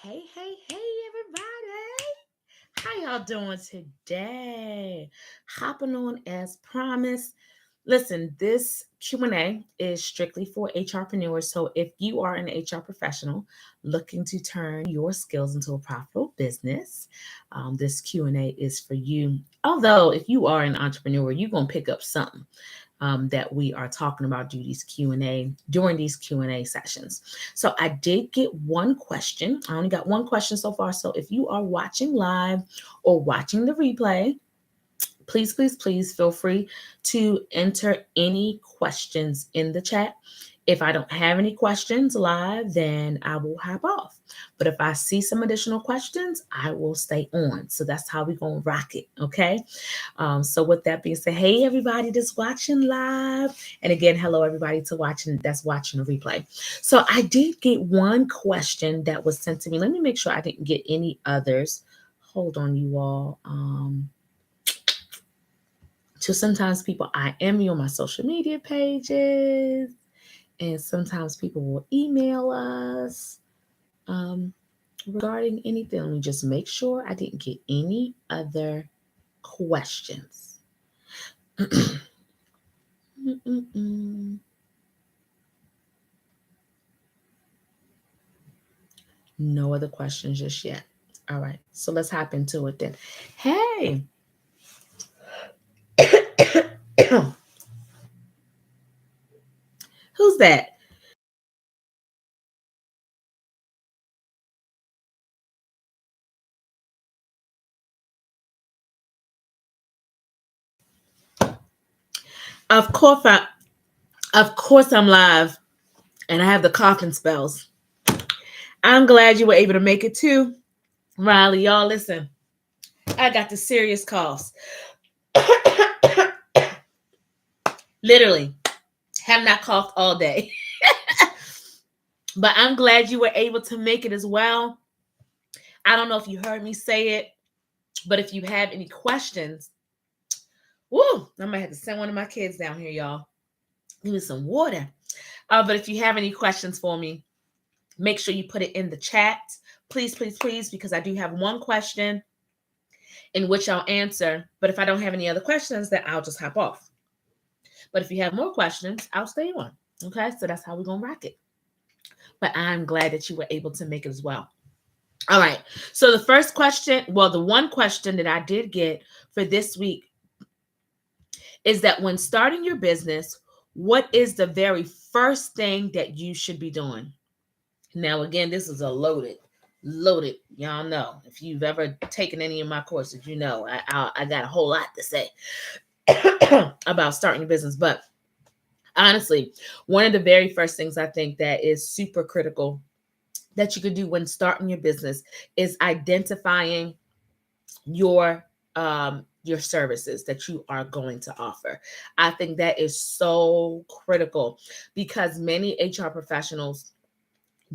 Hey, everybody. How y'all doing today? Hopping on as promised. Listen, this Q&A is strictly for HRpreneurs. So if you are an HR professional looking to turn your skills into a profitable business, this Q&A is for you. Although if you are an entrepreneur, you're going to pick up something that we are talking about during these Q&A sessions. So I did get one question. I only got one question so far. So if you are watching live or watching the replay, please feel free to enter any questions in the chat. If I don't have any questions live, then I will hop off. But if I see some additional questions, I will stay on. So that's how we're going to rock it. Okay. So with that being said, hey, everybody that's watching live. And again, hello, everybody that's watching the replay. So I did get one question that was sent to me. Let me make sure I didn't get any others. Hold on, you all. So sometimes people IM me on my social media pages, and sometimes people will email us regarding anything. Let me just make sure I didn't get any other questions. No other questions just yet. All right, so let's hop into it then. Hey. Who's that? Of course I'm live and I have the coughing spells. I'm glad you were able to make it too. Riley, y'all listen. I got the serious coughs. Literally, have not coughed all day. But I'm glad you were able to make it as well. I don't know if you heard me say it, but if you have any questions, woo, I might have to send one of my kids down here, y'all. Give me some water. But if you have any questions for me, make sure you put it in the chat. Please, because I do have one question in which I'll answer. But if I don't have any other questions, then I'll just hop off. But if you have more questions, I'll stay on. Okay, so that's how we're going to rock it. But I'm glad that you were able to make it as well. All right, so the first question, the one question that I did get for this week is that when starting your business, what is the very first thing that you should be doing? Now, again, this is a loaded. Y'all know, if you've ever taken any of my courses, you know I got a whole lot to say about starting a business. But honestly, one of the very first things I think that is super critical that you could do when starting your business is identifying your services that you are going to offer. I think that is so critical because many HR professionals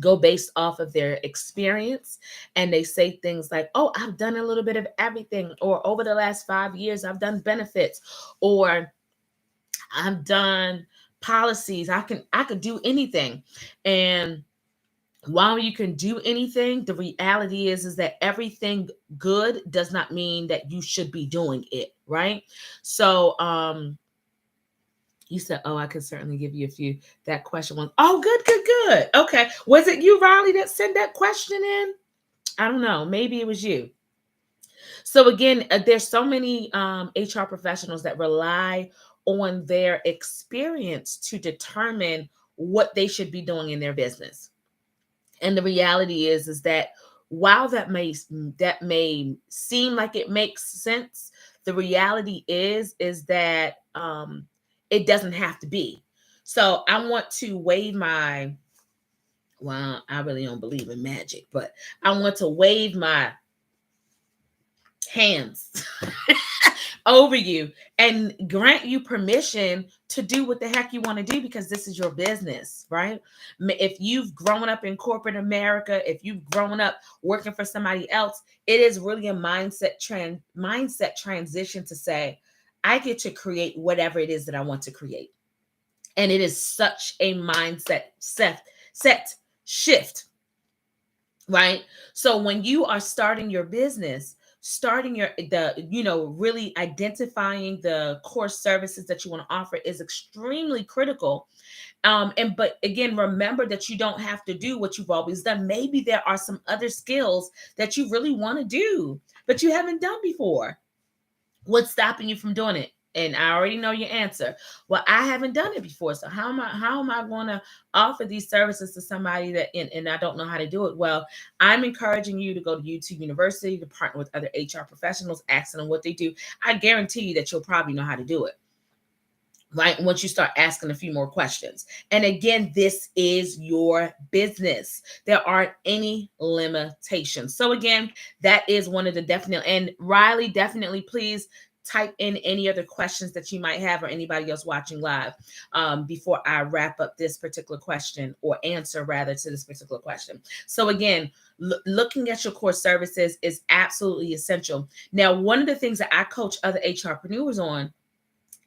go based off of their experience and they say things like, oh, I've done a little bit of everything, or over the last 5 years I've done benefits, or I've done policies. I could do anything. And while you can do anything, the reality is that everything good does not mean that you should be doing it, right? So you said, oh, I could certainly give you a few. That question was, oh, good. Okay. Was it you, Riley, that sent that question in? I don't know. Maybe it was you. So again, there's so many HR professionals that rely on their experience to determine what they should be doing in their business. And the reality is that while that may seem like it makes sense, the reality is that it doesn't have to be. So I want to wave my, well, I really don't believe in magic, but I want to wave my hands over you and grant you permission to do what the heck you want to do, because this is your business, right? If you've grown up in corporate America, if you've grown up working for somebody else, it is really a mindset transition to say, I get to create whatever it is that I want to create. And it is such a mindset set shift right? So when you are starting your business, starting really identifying the core services that you want to offer is extremely critical. But again, remember that you don't have to do what you've always done. Maybe there are some other skills that you really want to do, but you haven't done before. What's stopping you from doing it? And I already know your answer. Well, I haven't done it before. So how am I going to offer these services to somebody and I don't know how to do it? Well, I'm encouraging you to go to YouTube University to partner with other HR professionals, asking them what they do. I guarantee you that you'll probably know how to do it, right? Once you start asking a few more questions. And again, this is your business. There aren't any limitations. So again, that is one of the definite. And Riley, definitely please type in any other questions that you might have, or anybody else watching live, before I wrap up this particular question, or answer rather to this particular question. So again, looking at your core services is absolutely essential. Now, one of the things that I coach other HRpreneurs on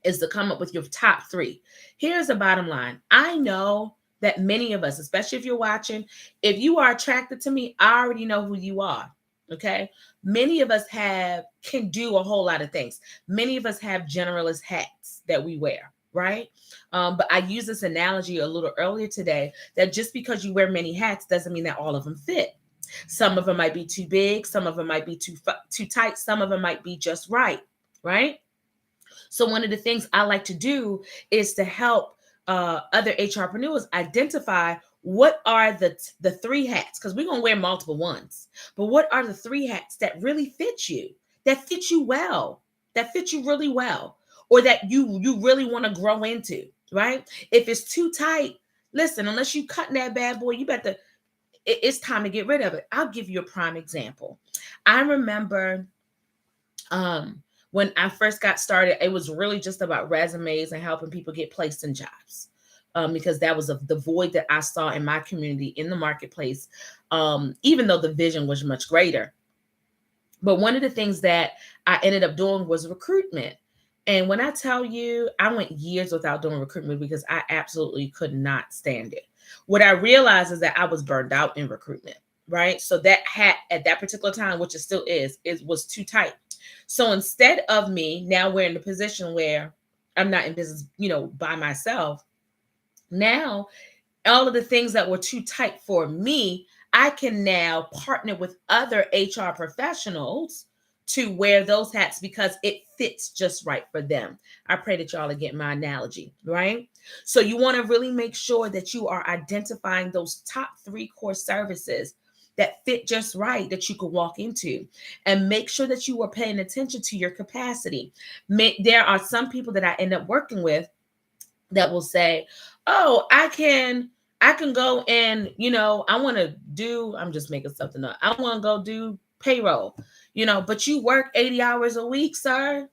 is to come up with your top 3. Here's the bottom line. I know that many of us, especially if you're watching, if you are attracted to me, I already know who you are. Okay. Many of us can do a whole lot of things. Many of us have generalist hats that we wear, right? But I used this analogy a little earlier today, that just because you wear many hats doesn't mean that all of them fit. Some of them might be too big. Some of them might be too tight. Some of them might be just right. Right. So one of the things I like to do is to help other HRpreneurs identify what are the 3 hats, because we're going to wear multiple ones. But what are the 3 hats that really fit you, that fit you well, that fit you really well, or that you really want to grow into, right? If it's too tight, listen, unless you cutting that bad boy, it's time to get rid of it. I'll give you a prime example. I remember when I first got started, it was really just about resumes and helping people get placed in jobs, because that was the void that I saw in my community, in the marketplace, even though the vision was much greater. But one of the things that I ended up doing was recruitment. And when I tell you, I went years without doing recruitment because I absolutely could not stand it. What I realized is that I was burned out in recruitment, right? So that hat at that particular time, which it still is, it was too tight. So instead of me now we're in a position where I'm not in business, by myself. Now, all of the things that were too tight for me, I can now partner with other HR professionals to wear those hats because it fits just right for them. I pray that y'all are getting my analogy, right? So you want to really make sure that you are identifying those top 3 core services that fit just right, that you could walk into, and make sure that you are paying attention to your capacity. There are some people that I end up working with that will say, oh, I can go and, I want to do, I'm just making something up. I want to go do payroll, but you work 80 hours a week, sir.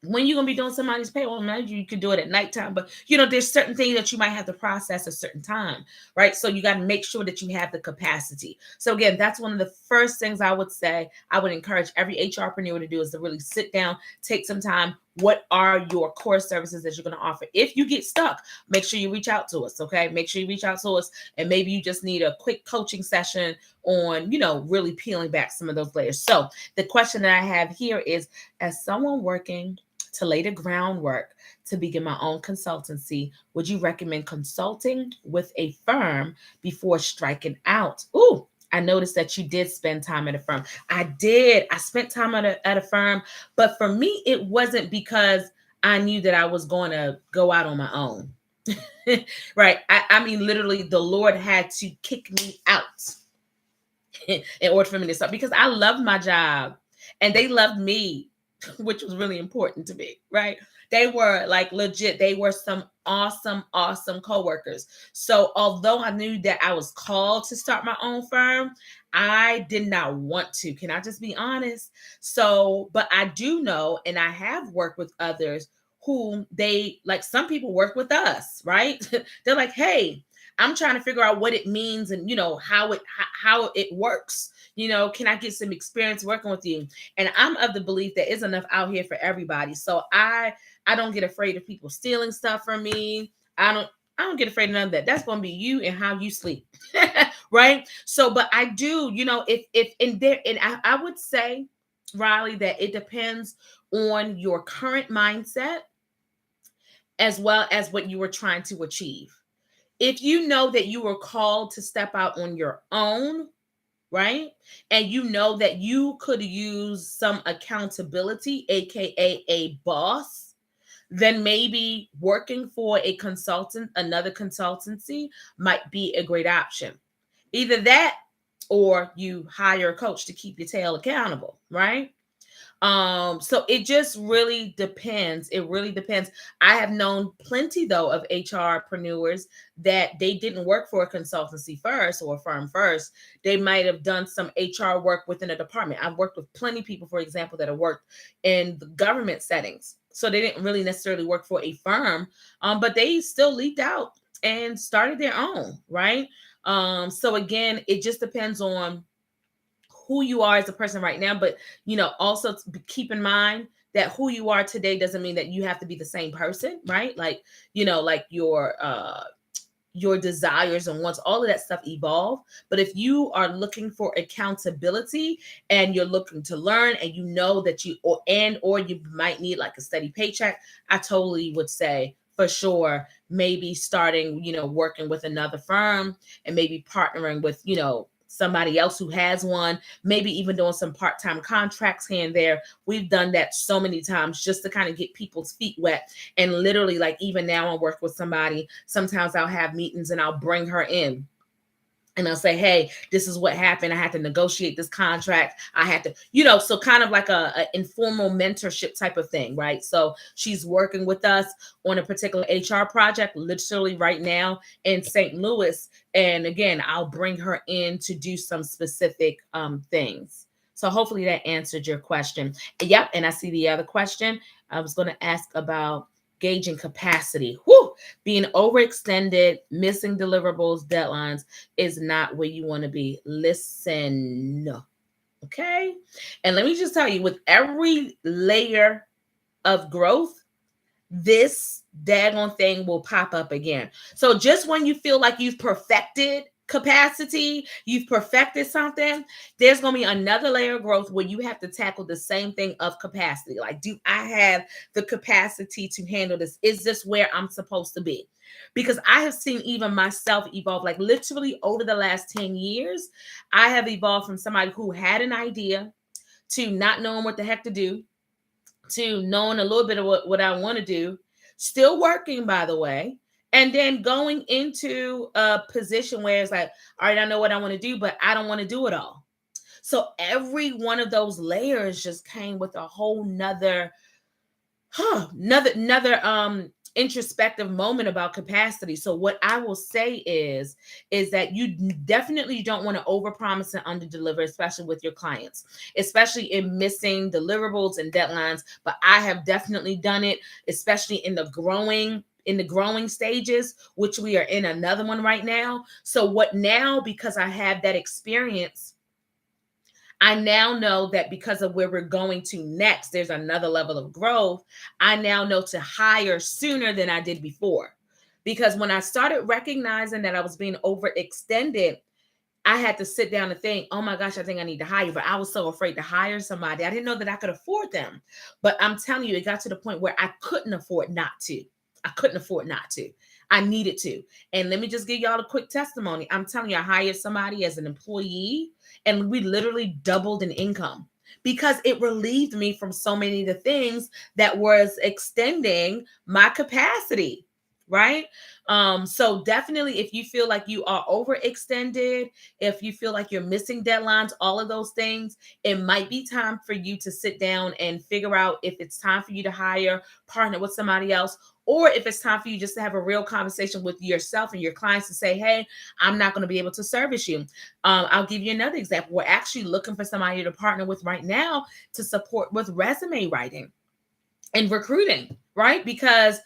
When you're going to be doing somebody's payroll, maybe you could do it at nighttime, but there's certain things that you might have to process at a certain time, right? So you got to make sure that you have the capacity. So again, that's one of the first things I would say I would encourage every HRpreneur to do, is to really sit down, take some time. What are your core services that you're going to offer? If you get stuck, make sure you reach out to us, okay? Make sure you reach out to us, and maybe you just need a quick coaching session on, really peeling back some of those layers. So the question that I have here is, as someone working to lay the groundwork to begin my own consultancy, would you recommend consulting with a firm before striking out? Ooh, I noticed that you did spend time at a firm. I did. I spent time at a firm, but for me, it wasn't because I knew that I was going to go out on my own. Right. I mean, literally, the Lord had to kick me out in order for me to start, because I loved my job and they loved me, which was really important to me, right? They were like legit. They were some awesome, awesome coworkers. So although I knew that I was called to start my own firm, I did not want to. Can I just be honest? So, but I do know, and I have worked with others who some people work with us, right? They're like, hey, I'm trying to figure out what it means and how it works. Can I get some experience working with you? And I'm of the belief there is enough out here for everybody. So I don't get afraid of people stealing stuff from me. I I don't get afraid of none of that. That's going to be you and how you sleep. Right. So, but I do, if in there, and I would say, Riley, that it depends on your current mindset as well as what you were trying to achieve. If you know that you were called to step out on your own, right? And you know that you could use some accountability, aka a boss, then maybe working for another consultancy might be a great option. Either that or you hire a coach to keep your tail accountable, right? So it just really depends. It really depends. I have known plenty though of HRpreneurs that they didn't work for a consultancy first or a firm first. They might have done some HR work within a department. I've worked with plenty of people, for example, that have worked in the government settings. So they didn't really necessarily work for a firm, but they still leaped out and started their own, right? So again, it just depends on who you are as a person right now, but also keep in mind that who you are today doesn't mean that you have to be the same person, right? Like, like your desires and wants, all of that stuff evolve. But if you are looking for accountability and you're looking to learn, and you know that or you might need like a steady paycheck, I totally would say for sure, maybe starting, working with another firm and maybe partnering with, somebody else who has one, maybe even doing some part-time contracts here and there. We've done that so many times just to kind of get people's feet wet. And literally, like even now I work with somebody, sometimes I'll have meetings and I'll bring her in. And I'll say, hey, this is what happened. I had to negotiate this contract. I had to, so kind of like a informal mentorship type of thing, right? So she's working with us on a particular HR project, literally right now in St. Louis. And again, I'll bring her in to do some specific things. So hopefully that answered your question. Yep. And I see the other question. I was going to ask about gauging capacity. Whew, being overextended, missing deliverables, deadlines is not where you want to be. Listen, okay? And let me just tell you, with every layer of growth, this daggone thing will pop up again. So just when you feel like you've perfected capacity, you've perfected something, there's going to be another layer of growth where you have to tackle the same thing of capacity. Like, do I have the capacity to handle this? Is this where I'm supposed to be? Because I have seen even myself evolve, like literally over the last 10 years, I have evolved from somebody who had an idea to not knowing what the heck to do, to knowing a little bit of what I want to do, still working, by the way, and then going into a position where it's like, all right, I know what I want to do, but I don't want to do it all. So every one of those layers just came with a whole nother introspective moment about capacity. So what I will say is that you definitely don't want to overpromise and underdeliver, especially with your clients, especially in missing deliverables and deadlines. But I have definitely done it, especially in the growing stages, which we are in another one right now. So what now, because I have that experience, I now know that because of where we're going to next, there's another level of growth. I now know to hire sooner than I did before. Because when I started recognizing that I was being overextended, I had to sit down and think, oh my gosh, I think I need to hire. But I was so afraid to hire somebody. I didn't know that I could afford them. But I'm telling you, it got to the point where I couldn't afford not to. I needed to. And let me just give y'all a quick testimony. I'm telling you, I hired somebody as an employee and we literally doubled in income because it relieved me from so many of the things that was extending my capacity. Right. So definitely, if you feel like you are overextended, if you feel like you're missing deadlines, all of those things, it might be time for you to sit down and figure out if it's time for you to hire, partner with somebody else, or if it's time for you just to have a real conversation with yourself and your clients to say, hey, I'm not going to be able to service you. I'll give you another example. We're actually looking for somebody to partner with right now to support with resume writing and recruiting, right? Because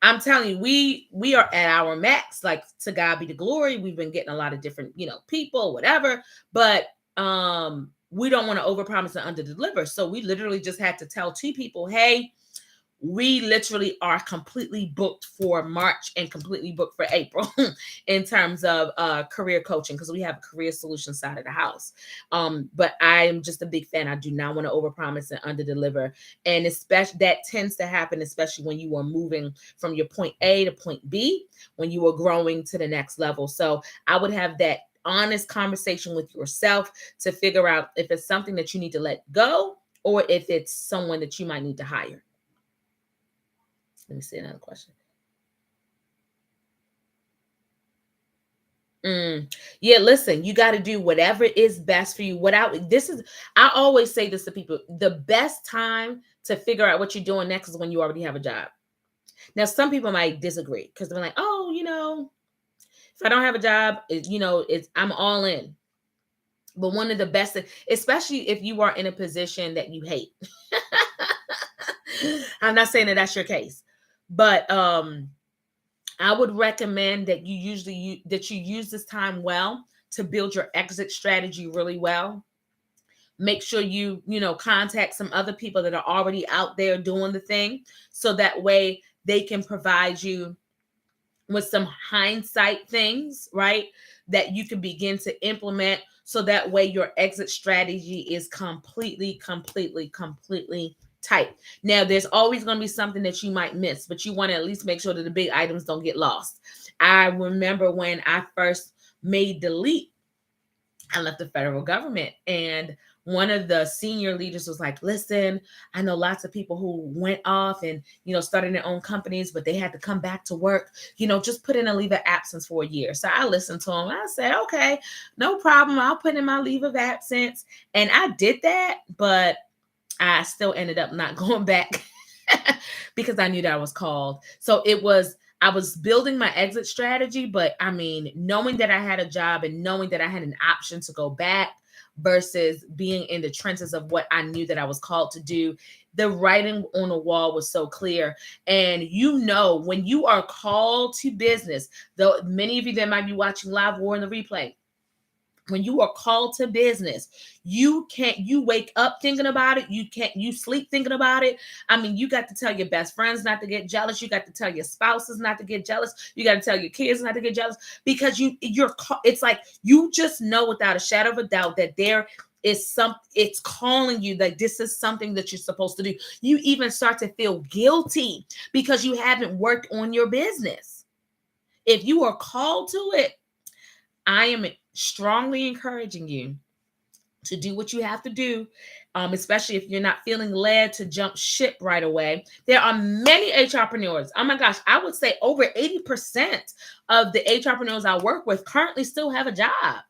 I'm telling you, we are at our max. Like, to God be the glory. We've been getting a lot of different, people, whatever. But we don't want to overpromise and underdeliver. So we literally just had to tell two people, hey, we literally are completely booked for March and completely booked for April in terms of career coaching, because we have a career solution side of the house. But I'm just a big fan. I do not want to overpromise and underdeliver. And especially that tends to happen, especially when you are moving from your point A to point B, when you are growing to the next level. So I would have that honest conversation with yourself to figure out if it's something that you need to let go or if it's someone that you might need to hire. Let me see another question. Yeah, listen, you got to do whatever is best for you. I always say this to people: the best time to figure out what you're doing next is when you already have a job. Now, some people might disagree because they're like, "Oh, if I don't have a job, I'm all in." But one of the best, especially if you are in a position that you hate. I'm not saying that that's your case, but I would recommend that you use this time well to build your exit strategy really well. Make sure you contact some other people that are already out there doing the thing, so that way they can provide you with some hindsight things, right? That you can begin to implement, so that way your exit strategy is completely tight. Now, there's always going to be something that you might miss, but you want to at least make sure that the big items don't get lost. I remember when I first made the leap, I left the federal government, and one of the senior leaders was like, "Listen, I know lots of people who went off and, started their own companies, but they had to come back to work. Just put in a leave of absence for a year." So I listened to him. I said, "Okay, no problem. I'll put in my leave of absence." And I did that, but I still ended up not going back because I knew that I was called. So I was building my exit strategy, but I mean, knowing that I had a job and knowing that I had an option to go back versus being in the trenches of what I knew that I was called to do, the writing on the wall was so clear. And when you are called to business, though many of you that might be watching live or in the replay, when you are called to business, you wake up thinking about it. You sleep thinking about it. I mean, you got to tell your best friends not to get jealous. You got to tell your spouses not to get jealous. You got to tell your kids not to get jealous, because it's like, you just know without a shadow of a doubt that there is it's calling you, that this is something that you're supposed to do. You even start to feel guilty because you haven't worked on your business. If you are called to it, I am strongly encouraging you to do what you have to do, especially if you're not feeling led to jump ship right away. There are many entrepreneurs. Oh my gosh, I would say over 80% of the entrepreneurs I work with currently still have a job.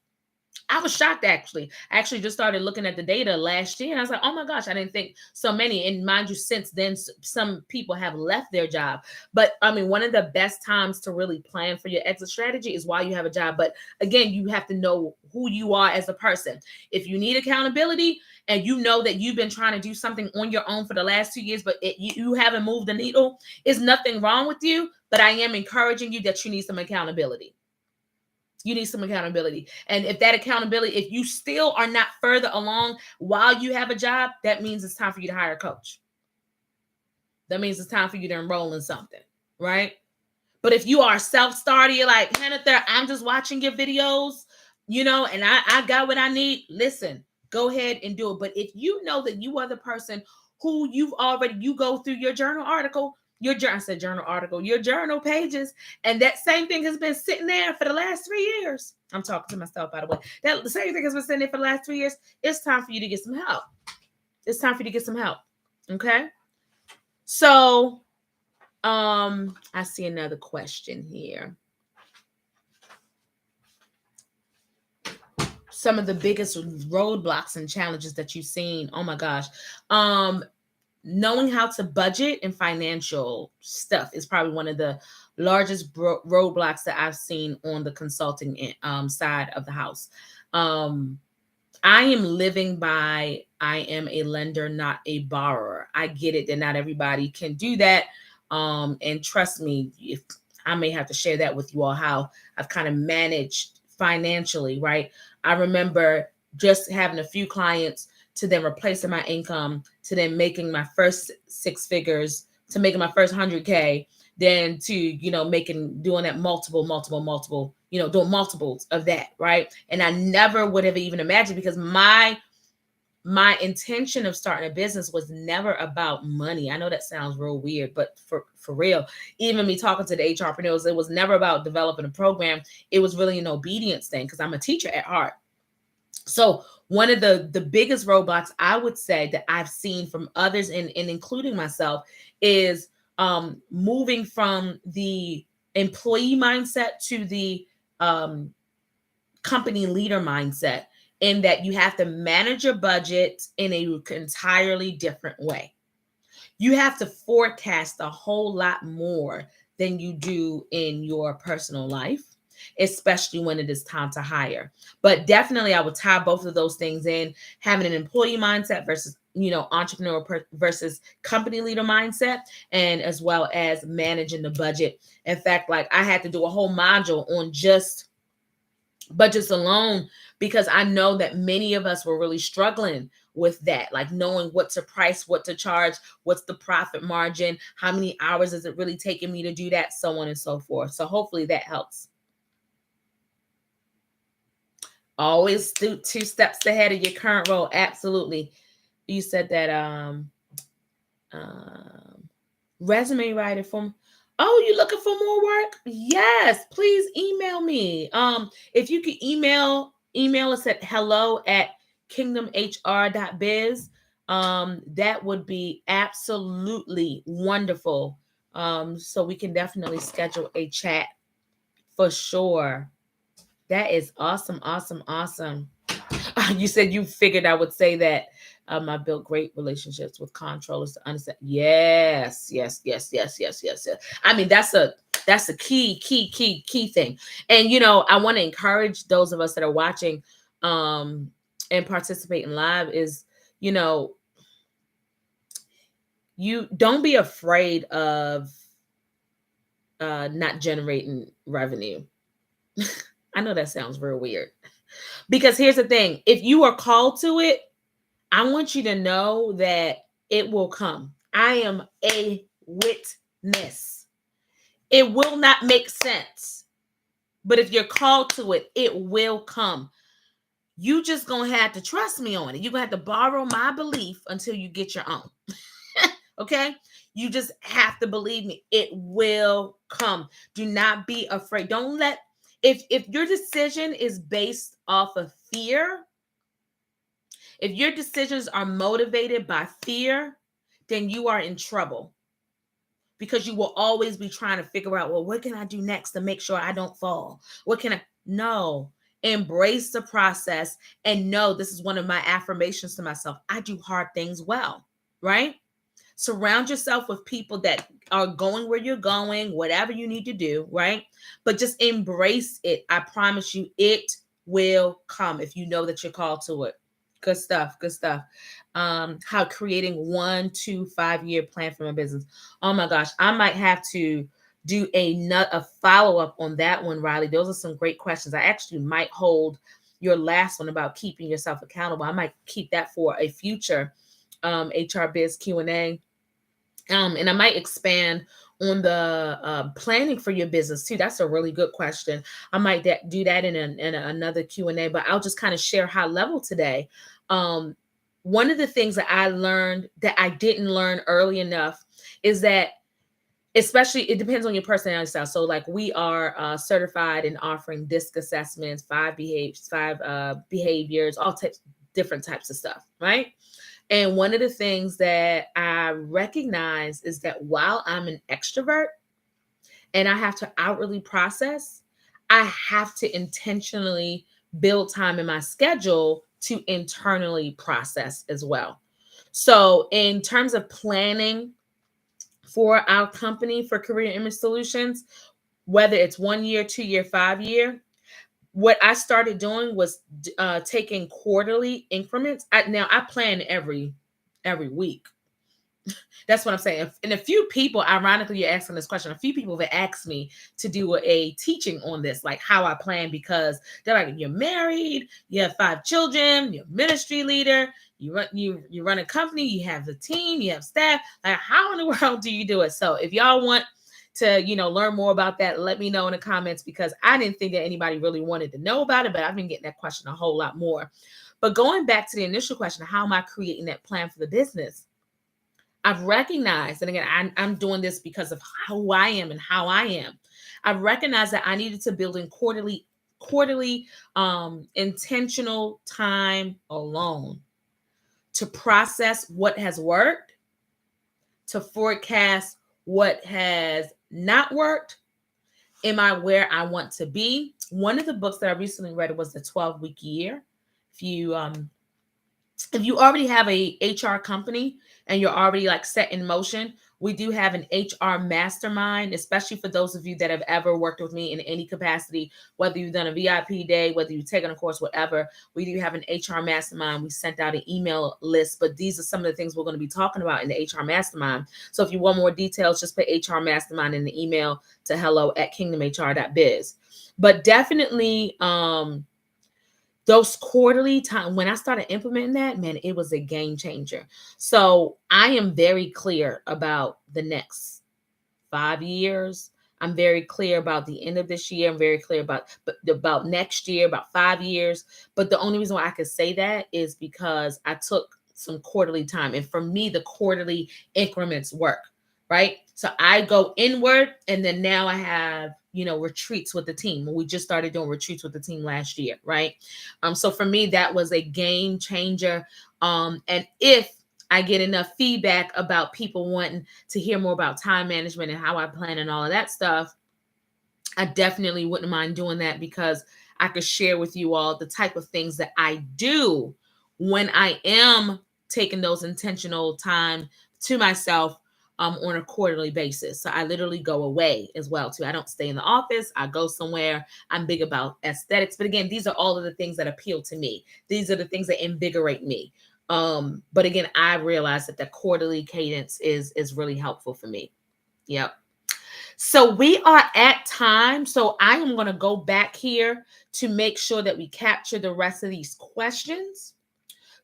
I was shocked, actually. I actually just started looking at the data last year, and I was like, oh my gosh, I didn't think so many. And mind you, since then, some people have left their job. But I mean, one of the best times to really plan for your exit strategy is while you have a job. But again, you have to know who you are as a person. If you need accountability and you know that you've been trying to do something on your own for the last 2 years, but you haven't moved the needle, is nothing wrong with you. But I am encouraging you that you need some accountability. You need some accountability. And if you still are not further along while you have a job, that means it's time for you to hire a coach. That means it's time for you to enroll in something, right? But if you are self-starter, you're like, Hannah, I'm just watching your videos, and I got what I need. Listen, go ahead and do it. But if you know that you are the person who you go through your journal article, your journal pages, and that same thing has been sitting there for the last 3 years. I'm talking to myself, by the way. That the same thing has been sitting there for the last 3 years. It's time for you to get some help. It's time for you to get some help. Okay. So, I see another question here. Some of the biggest roadblocks and challenges that you've seen. Oh my gosh. Knowing how to budget and financial stuff is probably one of the largest roadblocks that I've seen on the consulting side of the house. I am living by, I am a lender, not a borrower. I get it that not everybody can do that. And trust me, if I may have to share that with you all, how I've kind of managed financially, right? I remember just having a few clients to then replacing my income, to then making my first 6 figures, to making my first 100K than to, doing that multiple, doing multiples of that. Right. And I never would have even imagined, because my intention of starting a business was never about money. I know that sounds real weird, but for real, even me talking to the HRpreneurs, it was never about developing a program. It was really an obedience thing, because I'm a teacher at heart. So one of the biggest roadblocks I would say that I've seen from others, and including myself, is moving from the employee mindset to the company leader mindset, in that you have to manage your budget in an entirely different way. You have to forecast a whole lot more than you do in your personal life, especially when it is time to hire. But definitely I would tie both of those things in, having an employee mindset versus, entrepreneur versus company leader mindset, and as well as managing the budget. In fact, like, I had to do a whole module on just budgets alone, because I know that many of us were really struggling with that, like knowing what to price, what to charge, what's the profit margin, how many hours is it really taking me to do that, so on and so forth. So hopefully that helps. Always two steps ahead of your current role. Absolutely. You said that resume writer from, oh, you looking for more work? Yes, please email me. If you could email us at hello@kingdomhr.biz, that would be absolutely wonderful. So we can definitely schedule a chat for sure. That is awesome. You said you figured I would say that. I built great relationships with controllers to understand. Yes. I mean, that's a key thing. And, I want to encourage those of us that are watching and participating live is, you don't be afraid of not generating revenue. I know that sounds real weird, because here's the thing. If you are called to it, I want you to know that it will come. I am a witness. It will not make sense, but if you're called to it, it will come. You just gonna have to trust me on it. You're gonna have to borrow my belief until you get your own. Okay? You just have to believe me. It will come. Do not be afraid. Don't let, if your decision is based off of fear, if your decisions are motivated by fear, then you are in trouble, because you will always be trying to figure out, well, what can I do next to make sure I don't fall? What can I? No, embrace the process and know, this is one of my affirmations to myself. I do hard things well, right? Surround yourself with people that are going where you're going, whatever you need to do, right? But just embrace it. I promise you, it will come if you know that you're called to it. Good stuff. How creating 1 to 5 year plan for my business. Oh my gosh, I might have to do a follow-up on that one, Riley. Those are some great questions. I actually might hold your last one about keeping yourself accountable. I might keep that for a future HR Biz Q&A. And I might expand on the planning for your business too. That's a really good question. I might do that in another Q&A, but I'll just kind of share high level today. One of the things that I learned that I didn't learn early enough is that, especially, it depends on your personality style. So like, we are certified in offering DISC assessments, 5 behaviors, all different types of stuff, right? And one of the things that I recognize is that while I'm an extrovert and I have to outwardly process, I have to intentionally build time in my schedule to internally process as well. So in terms of planning for our company, for Career Image Solutions, whether it's 1 year, 2 year, 5 year, what I started doing was taking quarterly increments. Now I plan every week. That's what I'm saying. And a few people, ironically, you're asking this question, a few people have asked me to do a teaching on this, like how I plan, because they're like, you're married, you have 5 children, you're a ministry leader, you run a company, you have a team, you have staff. Like, how in the world do you do it? So if y'all want to, learn more about that, let me know in the comments, because I didn't think that anybody really wanted to know about it, but I've been getting that question a whole lot more. But going back to the initial question, how am I creating that plan for the business? I've recognized, and again, I'm doing this because of who I am and how I am. I've recognized that I needed to build in quarterly intentional time alone to process what has worked, to forecast what has not worked. Am I where I want to be? One of the books that I recently read was The 12-Week Year. If you already have a HR company and you're already like set in motion, we do have an HR mastermind, especially for those of you that have ever worked with me in any capacity, whether you've done a VIP day, whether you've taken a course, whatever. We do have an HR mastermind. We sent out an email list, but these are some of the things we're going to be talking about in the HR mastermind. So if you want more details, just put HR mastermind in the email to hello@kingdomhr.biz. But definitely, those quarterly time, when I started implementing that, man, it was a game changer. So I am very clear about the next 5 years. I'm very clear about the end of this year. I'm very clear about next year, about 5 years. But the only reason why I could say that is because I took some quarterly time. And for me, the quarterly increments work, right? So I go inward, and then now I have, retreats with the team. We just started doing retreats with the team last year, right? So for me, that was a game changer. And if I get enough feedback about people wanting to hear more about time management and how I plan and all of that stuff, I definitely wouldn't mind doing that, because I could share with you all the type of things that I do when I am taking those intentional time to myself on a quarterly basis. So I literally go away as well too. I don't stay in the office. I go somewhere. I'm big about aesthetics. But again, these are all of the things that appeal to me. These are the things that invigorate me. But again, I realize that the quarterly cadence is really helpful for me. Yep. So we are at time. So I am going to go back here to make sure that we capture the rest of these questions.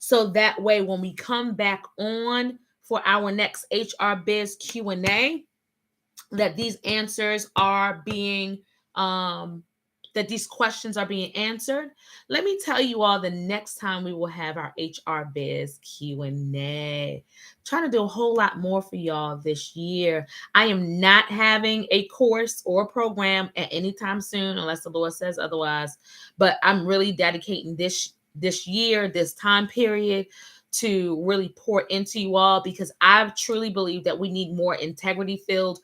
So that way, when we come back on for our next HR Biz Q&A, that these answers are being, that these questions are being answered. Let me tell you all, the next time we will have our HR Biz Q&A. Trying to do a whole lot more for y'all this year. I am not having a course or a program at any time soon, unless the Lord says otherwise. But I'm really dedicating this year, this time period, to really pour into you all, because I truly believe that we need more integrity-filled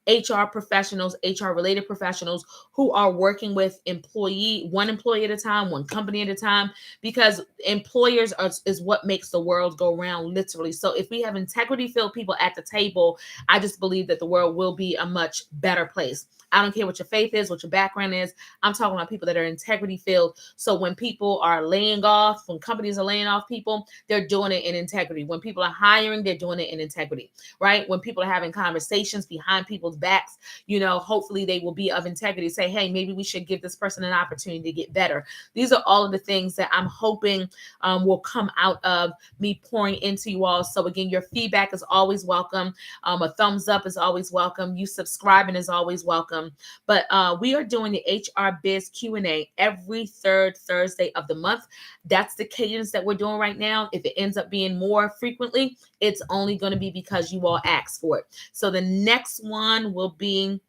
HR professionals, HR related professionals who are working with one employee at a time, one company at a time, because employers is what makes the world go round, literally. So if we have integrity filled people at the table, I just believe that the world will be a much better place. I don't care what your faith is, what your background is. I'm talking about people that are integrity filled. So when people are laying off, when companies are laying off people, they're doing it in integrity. When people are hiring, they're doing it in integrity, right? When people are having conversations behind people's backs, hopefully they will be of integrity. Say, hey, maybe we should give this person an opportunity to get better. These are all of the things that I'm hoping will come out of me pouring into you all. So again, your feedback is always welcome. A thumbs up is always welcome. You subscribing is always welcome. But we are doing the HR Biz Q&A every third Thursday of the month. That's the cadence that we're doing right now. If it ends up being more frequently, it's only going to be because you all asked for it. So the next one will be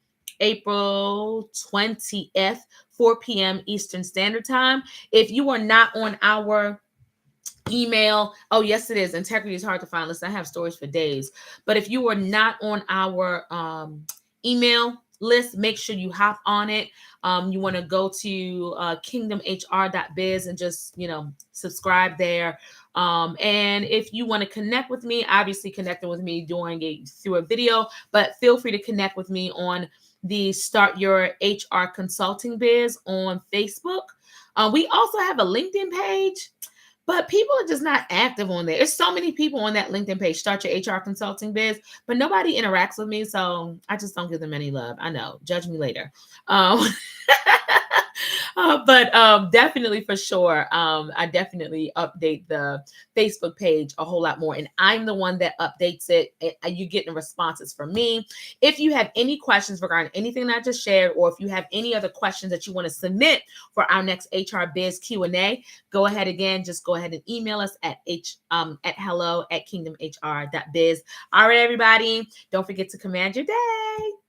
April 20th, 4 p.m. Eastern Standard Time. If you are not on our email, oh yes it is, integrity is hard to find. Listen, I have stories for days. But if you are not on our email list, make sure you hop on it. You want to go to kingdomhr.biz and just subscribe there. And if you want to connect with me, obviously connecting with me through a video, but feel free to connect with me on the Start Your HR Consulting Biz on Facebook. We also have a LinkedIn page, but people are just not active on there. There's so many people on that LinkedIn page, Start Your HR Consulting Biz, but nobody interacts with me, so I just don't give them any love. I know. Judge me later. But definitely for sure, I definitely update the Facebook page a whole lot more, and I'm the one that updates it. You getting responses from me. If you have any questions regarding anything that I just shared, or if you have any other questions that you want to submit for our next HR Biz Q&A, go ahead again. Just go ahead and email us at at hello@kingdomhr.biz. All right, everybody, don't forget to command your day.